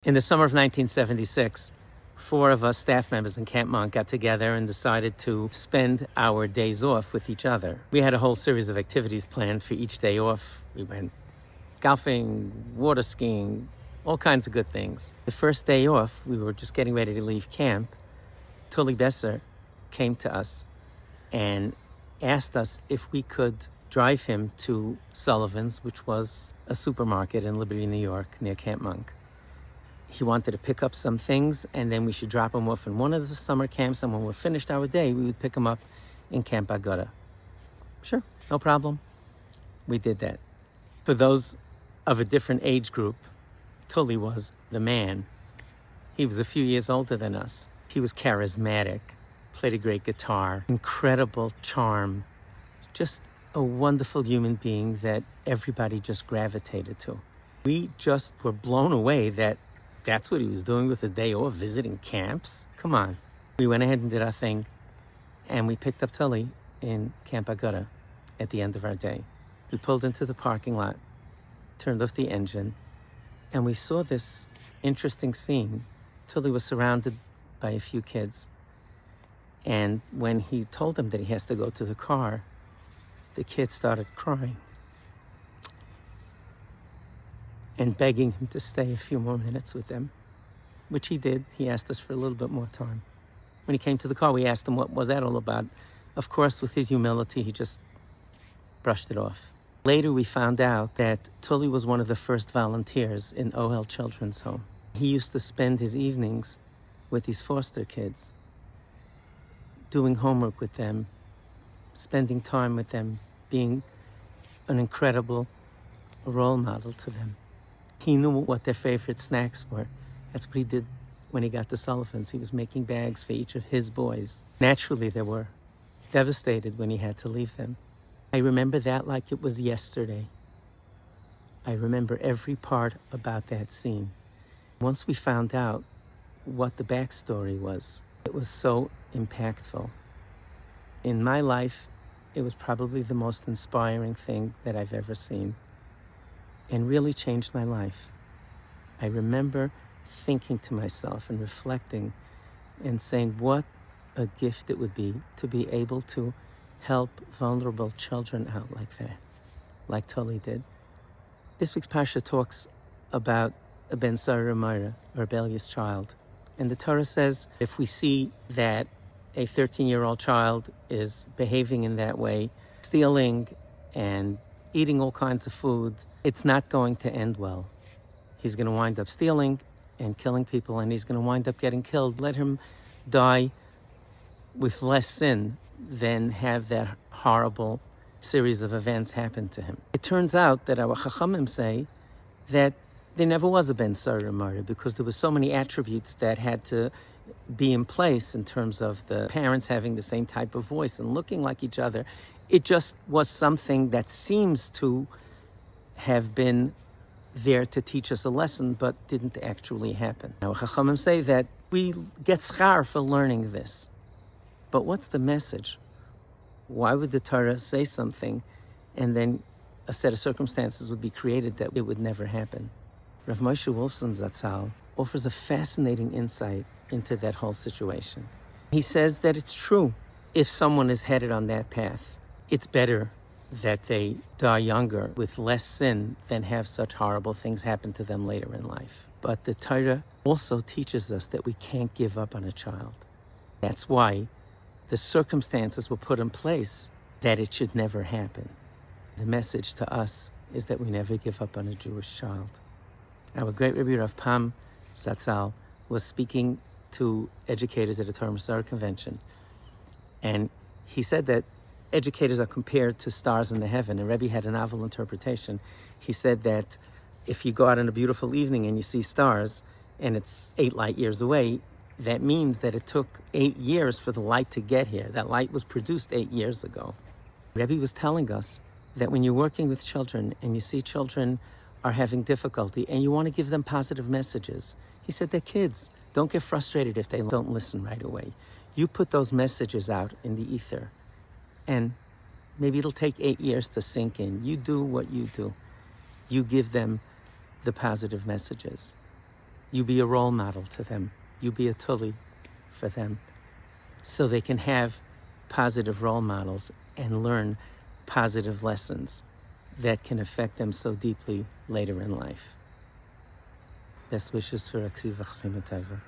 In the summer of 1976, four of us staff members in Camp Monk got together and decided to spend our days off with each other. We had a whole series of activities planned for each day off. We went golfing, water skiing, all kinds of good things. The first day off, we were just getting ready to leave camp. Tully Besser came to us and asked us if we could drive him to Sullivan's, which was a supermarket in Liberty, New York, near Camp Monk. He wanted to pick up some things, and then we should drop him off in one of the summer camps, and when we finished our day, we would pick him up in Camp Aguda. Sure, no problem. We did that. For those of a different age group, Tully was the man. He was a few years older than us. He was charismatic, played a great guitar, incredible charm, just a wonderful human being that everybody just gravitated to. We just were blown away that that's what he was doing with his day off, visiting camps. Come on. We went ahead and did our thing, and we picked up Tully in Camp Aguda at the end of our day. We pulled into the parking lot, turned off the engine, and we saw this interesting scene. Tully was surrounded by a few kids, and when he told them that he has to go to the car, the kids started crying and begging him to stay a few more minutes with them, which he did. He asked us for a little bit more time. When he came to the car, we asked him what was that all about. Of course, with his humility, he just brushed it off. Later, we found out that Tully was one of the first volunteers in Ohel Children's Home. He used to spend his evenings with these foster kids, doing homework with them, spending time with them, being an incredible role model to them. He knew what their favorite snacks were. That's what he did when he got to Sullivan's. He was making bags for each of his boys. Naturally, they were devastated when he had to leave them. I remember that like it was yesterday. I remember every part about that scene. Once we found out what the backstory was, it was so impactful. In my life, it was probably the most inspiring thing that I've ever seen, and really changed my life. I remember thinking to myself and reflecting and saying what a gift it would be to be able to help vulnerable children out like that, like Tully did. This week's Parsha talks about a Ben Sarah Myra, a rebellious child. And the Torah says if we see that a 13-year-old child is behaving in that way, stealing and eating all kinds of food, it's not going to end well. He's going to wind up stealing and killing people, and he's going to wind up getting killed. Let him die with less sin than have that horrible series of events happen to him. It turns out that our Chachamim say that there never was a Ben Sarah Myra because there were so many attributes that had to be in place in terms of the parents having the same type of voice and looking like each other. It just was something that seems to have been there to teach us a lesson, but didn't actually happen. Now, Chachamim say that we get schar for learning this. But what's the message? Why would the Torah say something and then a set of circumstances would be created that it would never happen? Rav Moshe Wolfson Zatzal offers a fascinating insight into that whole situation. He says that it's true if someone is headed on that path. It's better that they die younger with less sin than have such horrible things happen to them later in life. But the Torah also teaches us that we can't give up on a child. That's why the circumstances were put in place that it should never happen. The message to us is that we never give up on a Jewish child. Our great Rebbe Rav Pam Zatzal was speaking to educators at a Torah Masara convention, and he said that educators are compared to stars in the heaven, and Rebbe had a novel interpretation. He said that if you go out on a beautiful evening and you see stars, and it's 8 light years away, that means that it took 8 years for the light to get here. That light was produced 8 years ago. Rebbe was telling us that when you're working with children and you see children are having difficulty and you want to give them positive messages, he said they're kids. Don't get frustrated if they don't listen right away. You put those messages out in the ether, and maybe it'll take 8 years to sink in. You do what you do. You give them the positive messages. You be a role model to them. You be a tully for them, so they can have positive role models and learn positive lessons that can affect them so deeply later in life. Best wishes for Aksiva Chasima Taiva.